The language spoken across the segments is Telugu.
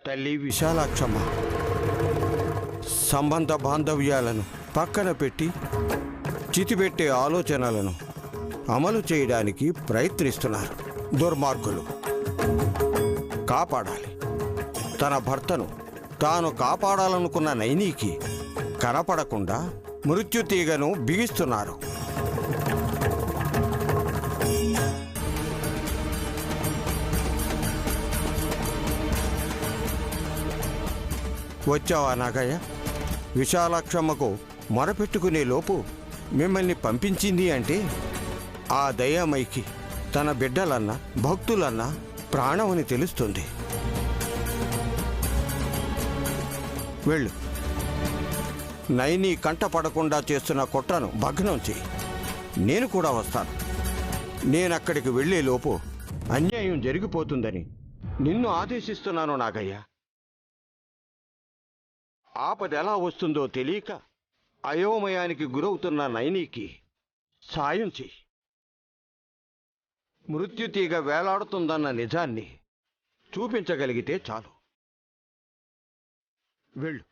తల్లి విశాలాక్షమ్మ సంబంధ బాంధవ్యాలను పక్కన పెట్టి చితిపెట్టే ఆలోచనలను అమలు చేయడానికి ప్రయత్నిస్తున్నారు దుర్మార్గులు. కాపాడాలి. తన భర్తను తాను కాపాడాలనుకున్న నైనికి కనపడకుండా మృత్యుతీగను బిగిస్తున్నారు. వచ్చావా నాగయ్య? విశాలాక్షమ్మకు మొరపెట్టుకునే లోపు మిమ్మల్ని పంపించింది అంటే ఆ దయామైకి తన బిడ్డలన్నా భక్తులన్నా ప్రాణమని తెలుస్తుంది. వెళ్ళు. నైని కంట పడకుండా చేస్తున్న కుట్రను భగ్నం చేయి. నేను కూడా వస్తాను. నేనక్కడికి వెళ్లే లోపు అన్యాయం జరిగిపోతుందని నిన్ను ఆదేశిస్తున్నాను నాగయ్య. ఆపదెలా వస్తుందో తెలియక అయోమయానికి గురవుతున్న నైనికి సాయం చెయ్యి. మృత్యుతీగ వేలాడుతుందన్న నిజాన్ని చూపించగలిగితే చాలు. వెళ్ళు.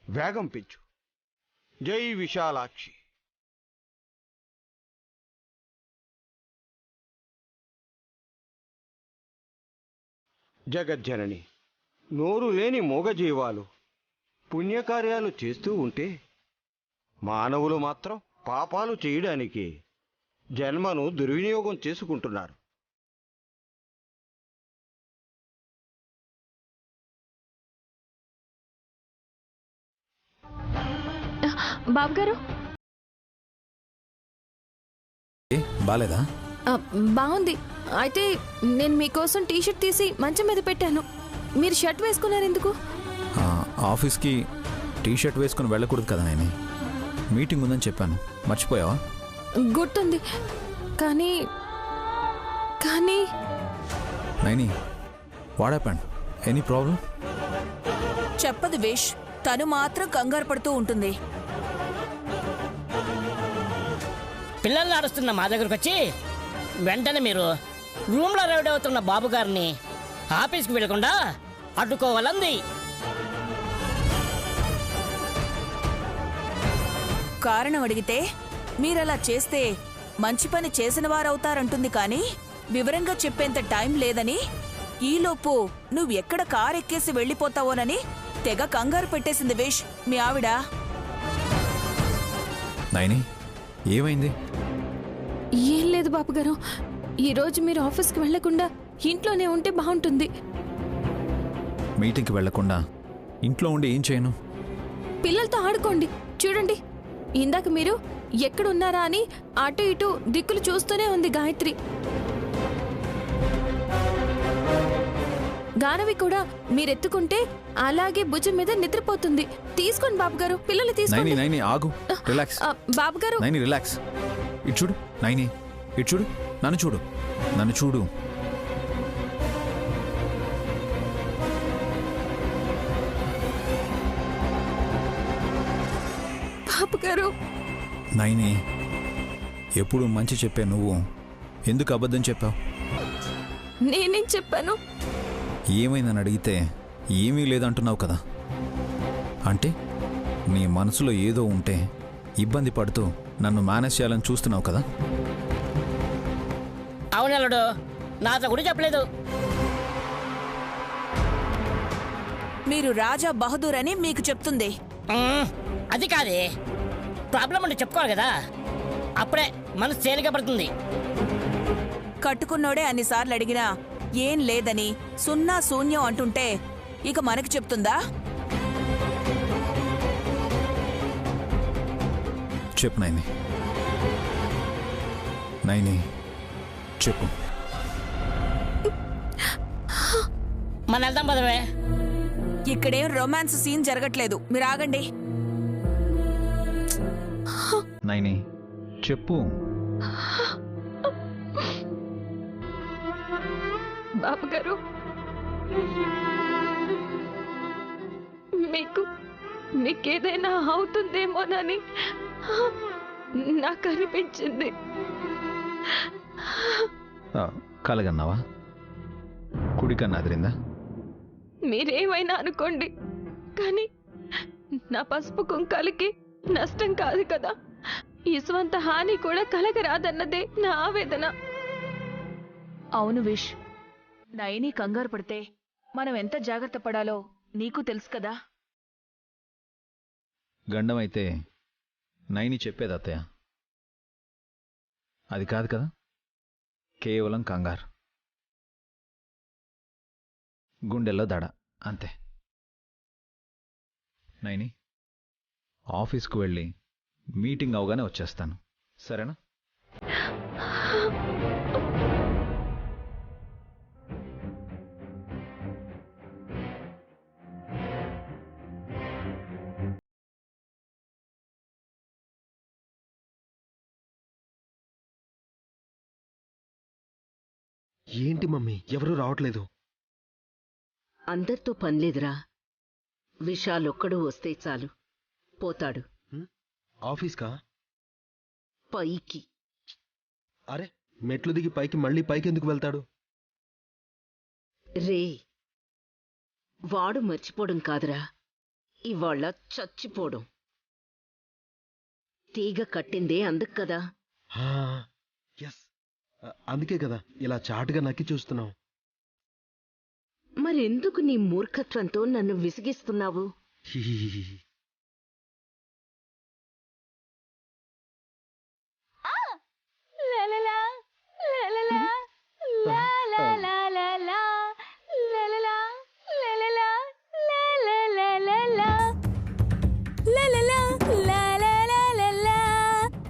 వేగం పెంచు. జై విశాలాక్షి. జగజ్జనని, నోరు లేని మూగజీవాలు పుణ్యకార్యాలు చేస్తూ ఉంటే మానవులు మాత్రం పాపాలు చేయడానికి జన్మను దుర్వినియోగం చేసుకుంటున్నారు. బాబుగారు బాలేదా? బాగుంది. అయితే నేను మీకోసం టీషర్ట్ తీసి మంచం మీద పెట్టాను. మీరు షర్ట్ వేసుకున్నారు ఎందుకు? ఆఫీస్కి టీషర్ట్ వేసుకుని వెళ్ళకూడదు కదా నేను. మీటింగ్ ఉందని చెప్పాను, మర్చిపోయావా? గుర్తుంది, కానీ కానీ Naini, what happened? Any problem? చెప్పదు వేష్. తను మాత్రం కంగారు పడుతూ ఉంటుంది. పిల్లల్ని ఆడుస్తున్న మా దగ్గరకు వచ్చి వెంటనే మీరు రూమ్లో రెడీ అవుతున్న బాబు గారిని ఆఫీస్కి వెళ్లకుండా అడ్డుకోవాలంది. కారణం అడిగితే మీరలా చేస్తే మంచి పని చేసిన వారవుతారంటుంది, కానీ వివరంగా చెప్పేంత టైం లేదని, ఈలోపు నువ్వెక్కడ కారెక్కేసి వెళ్ళిపోతావోనని తెగ కంగారు పెట్టేసింది వేష్ మీ ఆవిడ. నైని, ఏమైంది? ఏం లేదు బాబుగారు. ఈరోజు మీరు ఆఫీస్కి వెళ్లకుండా ఇంట్లోనే ఉంటే బాగుంటుంది. మీటింగ్కి వెళ్లకుండా ఇంట్లో ఉండి ఏం చేయను? పిల్లలతో ఆడుకోండి. చూడండి, ఇందాక మీరు ఎక్కడున్నారా అని అటు ఇటు దిక్కులు చూస్తూనే ఉంది గాయత్రి. గానవి కూడా మీరెత్తుకుంటే అలాగే భుజం మీద నిద్రపోతుంది. తీసుకోండి బాబుగారు, పిల్లలు తీసుకోండి. నైని ఆగు, రిలాక్స్. బాబుగారు. నైని రిలాక్స్. ఇటు చూడు నైని, ఇటు చూడు. నన్ను చూడు, నన్ను చూడు. బాబుగారు. నైని, ఎప్పుడు మంచి చెప్పే నువ్వు ఎందుకు అబద్ధం చెప్పావు? నేనేం చెప్పాను? ఏమైందని అడిగితే ఏమీ లేదంటున్నావు కదా. అంటే నీ మనసులో ఏదో ఉంటే ఇబ్బంది పడుతూ నన్ను మేనేజ్ చేయాలని చూస్తున్నావు కదా. అవునల్లుడు, నాతో కూడా చెప్పలేదు. మీరు రాజా బహదూర్ అని మీకు చెప్తుంది. అది కాదే, ప్రాబ్లం అంటే చెప్పుకోవాలి కదా, అప్పుడే మనసు తేలిక పడుతుంది. కట్టుకున్నోడే అన్నిసార్లు అడిగినా ఏం లేదని సున్నా శూన్యం అంటుంటే ఇక మనకి చెప్తుందా? చెప్పు నైని, నైని చెప్పు. మన వెళ్దాం పదవే. ఇక్కడేం రొమాన్స్ సీన్ జరగట్లేదు, మీరు ఆగండి. నైని చెప్పు. బాబుగారు, మీకేదైనా అవుతుందేమోనని నాకు అనిపించింది. కలగన్నావా? కుడికన్నా అదిరిందా? మీరేమైనా అనుకోండి, కానీ నా పసుపు కుంకాలకి నష్టం కాదు కదా. ఈ స్వంత హాని కూడా కలగరాదన్నదే నా ఆవేదన. అవును విష్, నయని కంగారు పడితే మనం ఎంత జాగ్రత్త పడాలో నీకు తెలుసు కదా. గండమైతే నైని చెప్పేది అత్తయ్య, అది కాదు కదా, కేవలం కంగారు, గుండెల్లో దడ అంతే. నైని, ఆఫీస్కు వెళ్ళి మీటింగ్ అవగానే వచ్చేస్తాను, సరేనా? ఏంటి మమ్మీ, ఎవరూ రావట్లేదు? అందరితో పనిలేదురా. విశాలొక్కడు వస్తే చాలు, పోతాడు ఆఫీస్కా? పైకి. అరే, మెట్లు దిగి పైకి మళ్ళీ పైకి ఎందుకు వెళ్తాడు? రే, వాడు మర్చిపోవడం కాదురా, ఇవాళ చచ్చిపోవడం. తీగ కట్టిందే అందుకు కదా. ఎస్, అందుకే కదా ఇలా చాటుగా నక్కి చూస్తున్నాం. మరెందుకు నీ మూర్ఖత్వంతో నన్ను విసిగిస్తున్నావు?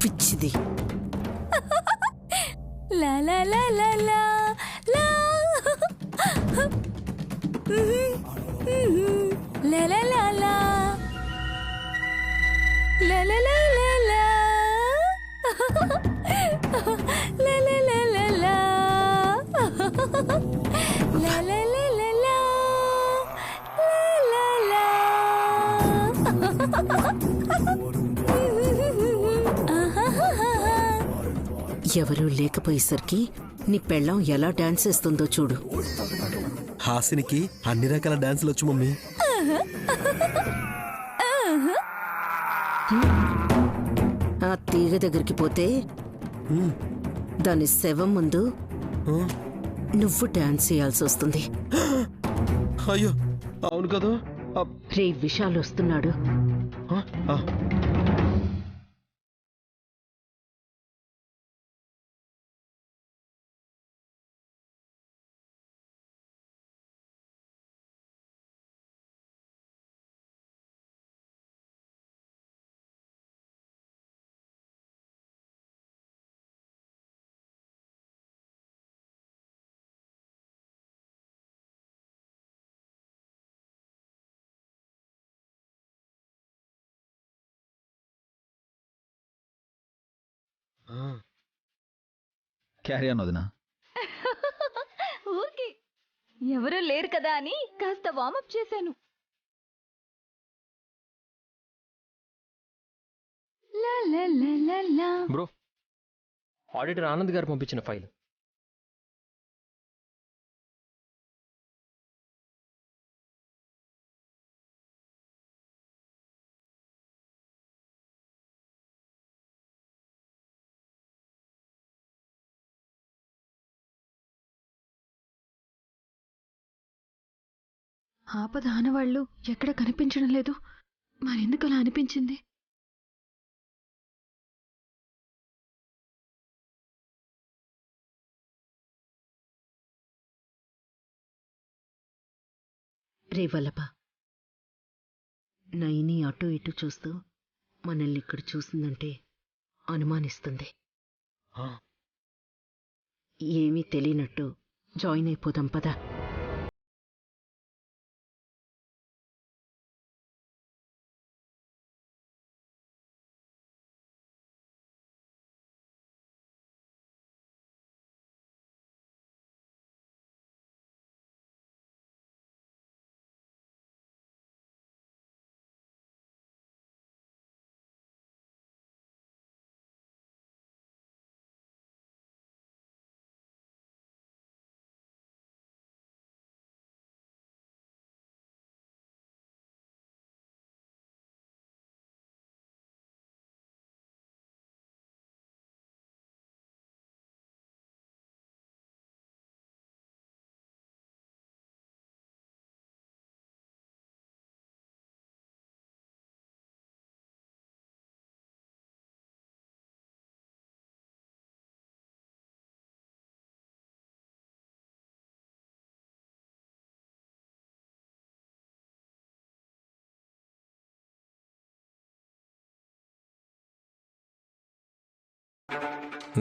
పిచ్చిది. ఎవరూ లేకపోయేసరికి నీ పెళ్ళాం ఎలా డాన్స్ చేస్తుందో చూడు. హాసినికి అన్ని రకాల డాన్సులు వచ్చు మమ్మీ. ఆ తీగ దగ్గరికి పోతే దాని శవం ముందు నువ్వు డాన్స్ చేయాల్సి వస్తుంది. అయ్యో, అవును కదా. రే, విశాల్ వస్తున్నాడు. క్యారీ ఆన్ వదినా. ఊరికే ఎవరూ లేరు కదా అని కాస్త వార్మప్ చేశాను. బ్రో, ఆడిటర్ ఆనంద్ గారు పంపించిన ఫైల్. ఆపద ఆనవాళ్లు ఎక్కడ కనిపించడం లేదు. మరెందుకు అలా అనిపించింది? రే వల్లభ, నైని అటు ఇటు చూస్తూ మనల్ని ఇక్కడ చూసిందంటే అనుమానిస్తుంది. ఏమీ తెలియనట్టు జాయిన్ అయిపోదాం పదా.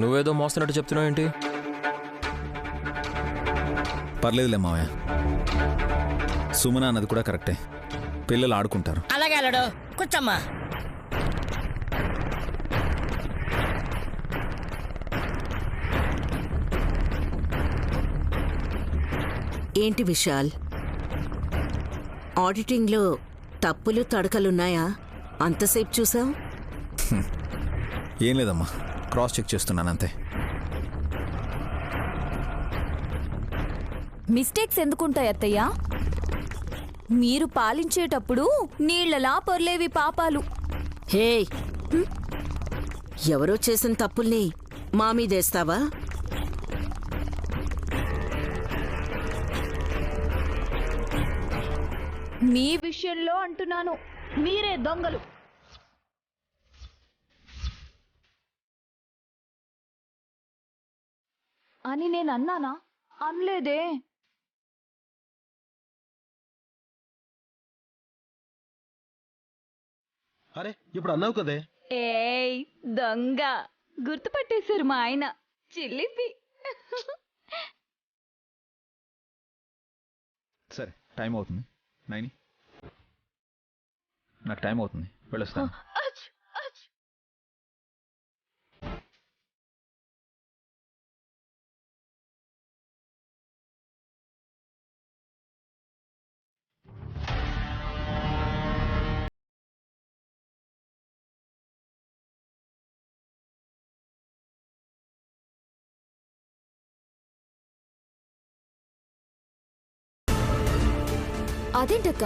నువ్వేదో మోస్తున్నట్టు చెప్తున్నావు ఏంటి? పర్లేదులే మావయ్య, సుమన అన్నది కూడా కరెక్టే. పిల్లలు ఆడుకుంటారు. అలాగే అల్లుడు, కూర్చోమ్మా. ఏంటి విశాల్, ఆడిటింగ్లో తప్పులు తడకలున్నాయా? అంతసేపు చూసావు? ఏం లేదమ్మా, క్రాస్ చెక్ చేస్తున్నానంతే. మిస్టేక్స్ ఎందుకుంటాయి అత్తయ్య? మీరు పాలించేటప్పుడు నీళ్లలా పొర్లేవి పాపాలు. హే, ఎవరో చేసిన తప్పుల్ని మా మీదేస్తావా? మీ విషయంలో అంటున్నాను, మీరే దొంగలు. అని నేను అన్నానా? అనలేదే. అరే ఇప్పుడు అన్నావు కదే. ఏయ్ దొంగ, గుర్తుపట్టేశారు మా ఆయన. చిల్లిపి. సరే, టైం అవుతుంది నైని, నాకు టైం అవుతుంది, వెళ్ళొస్తాను. అదేంటక్క,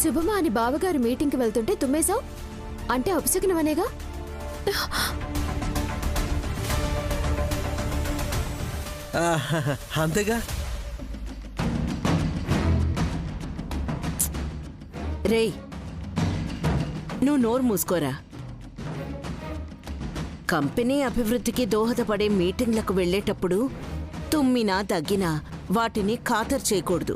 శుభమా అని బావగారు మీటింగ్కి వెళ్తుంటే తుమ్మేశావు అంటే అపశకునమనేగా? అంతేగా. రేయ్, నువ్వు నోరు మూసుకోరా. కంపెనీ అభివృద్ధికి దోహదపడే మీటింగ్లకు వెళ్ళేటప్పుడు తుమ్మినా దగ్గినా వాటిని ఖాతరు చేయకూడదు.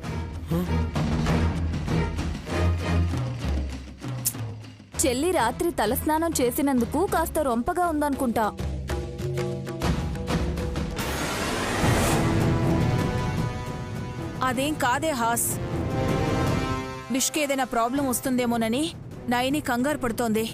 చెల్లి రాత్రి తలస్నానం చేసినందుకు కాస్త రొంపగా ఉందనుకుంటా. అదేం కాదే హాస్, విష్కేదైనా ప్రాబ్లం వస్తుందేమోనని నయని కంగారు పడుతోంది.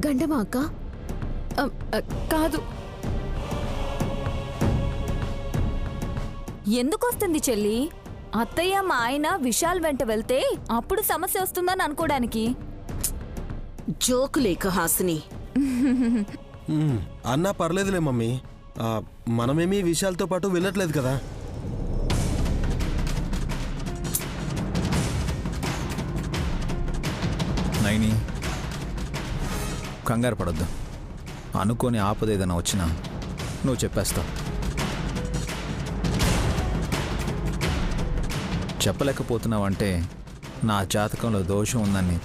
గండమా అక్క? కాదు. ఎందుకొస్తుంది చెల్లి? అత్తయ్య మా ఆయన విశాల్ వెంట వెళ్తే అప్పుడు సమస్య వస్తుందని అనుకోవడానికి. జోకు లేక హాసిని. అన్నా పర్లేదులే మమ్మీ, మనమేమీ విషయాలతో పాటు వెళ్ళట్లేదు కదా. నైని, కంగారు పడొద్దు. అనుకోని ఆపద ఏదైనా వచ్చినా నువ్వు చెప్పేస్తావు. చెప్పలేకపోతున్నావంటే నా జాతకంలో దోషం ఉందని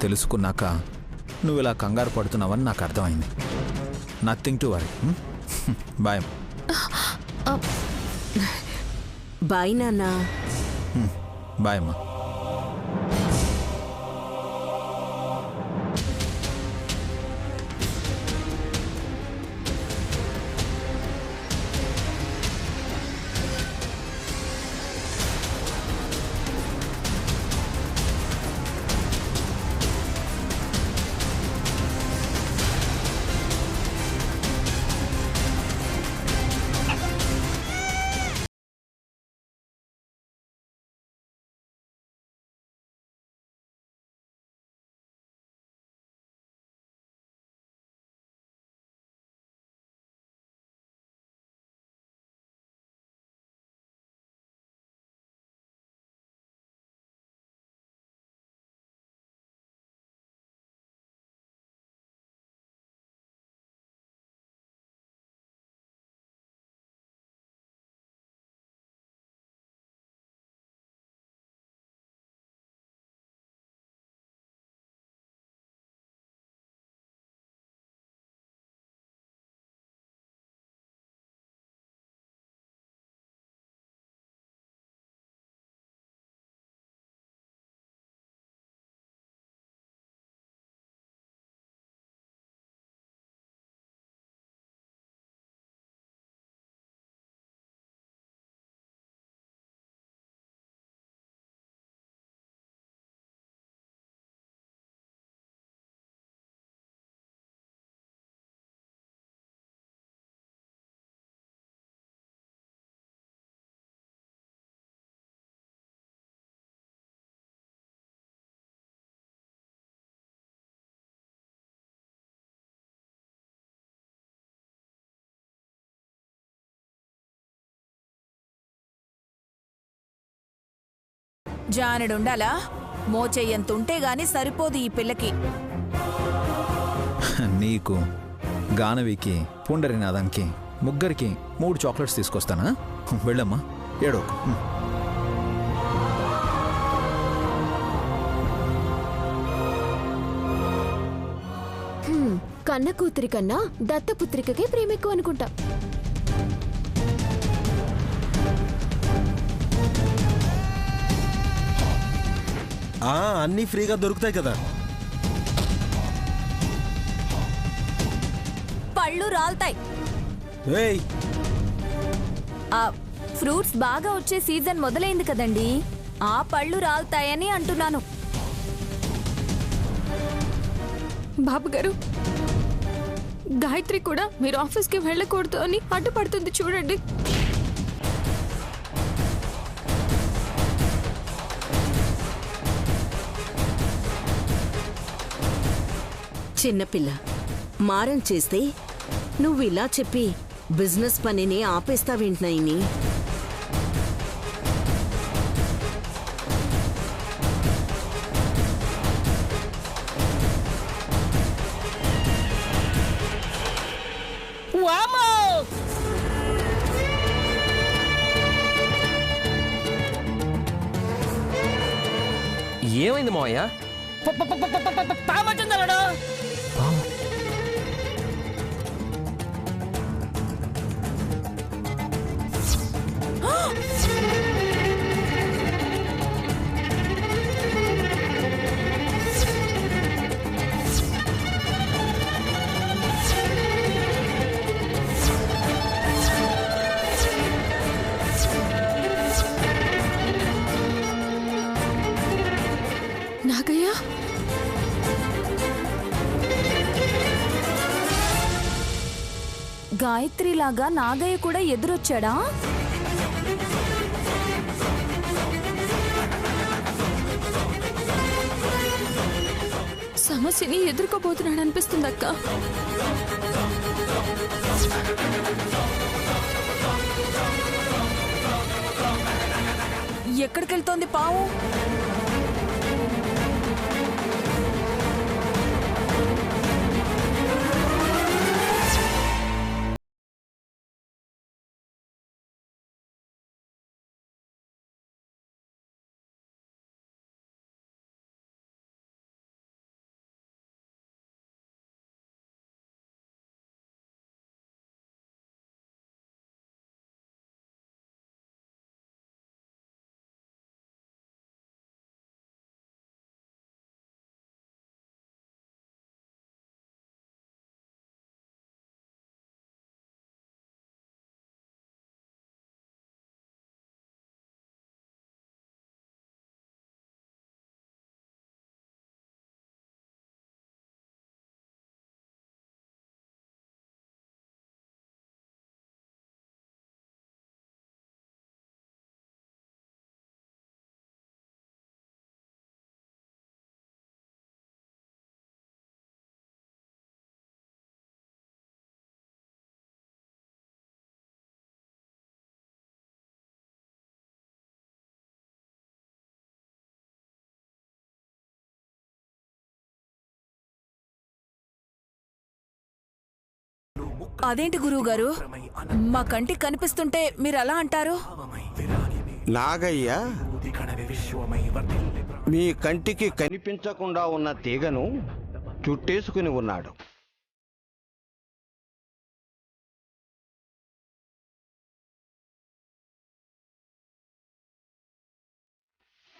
తెలుసుకున్నాక నువ్వు ఇలా కంగారు పడుతున్నావని నాకు అర్థమైంది. Nothing to worry. Bye. Bye నాన్నా. బాయ్ అమ్మా. జానడుండాలా? మోచెయ్యంతుంటే గాని సరిపోదు ఈ పిల్లకి. నీకు, గానవికి, పుండరినాథంకి ముగ్గురికి 3 చాక్లెట్స్ తీసుకొస్తానా? వెళ్ళమ్మా, ఏడోకు. కన్న కూతురి కన్నా దత్తపుత్రికకే ప్రేమ ఎక్కువ అనుకుంటా. అన్నీ ఫ్రీగా దొరుకుతాయి కదా. పళ్ళు రాల్తాయి. ఏయ్, ఆ ఫ్రూట్స్ బాగా వచ్చే సీజన్ మొదలైంది కదండి, ఆ పళ్ళు రాల్తాయని అంటున్నాను. బాబు గారు, గాయత్రి కూడా మీరు ఆఫీస్కి వెళ్ళకూడదు అని అడ్డుపడుతుంది చూడండి. చిన్నపిల్ల మారం చేస్తే నువ్వు ఇలా చెప్పి బిజినెస్ పనిని ఆపేస్తావేంటినాయిని? వామ్మో! ఏమైంది మావయ్య? పామొచ్చిందలడు. నాగయ్య, గాయత్రి లాగా నాగయ్య కూడా ఎదురొచ్చాడా? సమస్యని ఎదుర్కోబోతున్నాడు అనిపిస్తుంది అక్క. ఎక్కడికెళ్తోంది పావు? అదేంటి గురువుగారు, మా కంటికి కనిపిస్తుంటే మీరు అలా అంటారు? నాగయ్య మీ కంటికి కనిపించకుండా ఉన్న తీగను చుట్టేసుకుని ఉన్నాడు.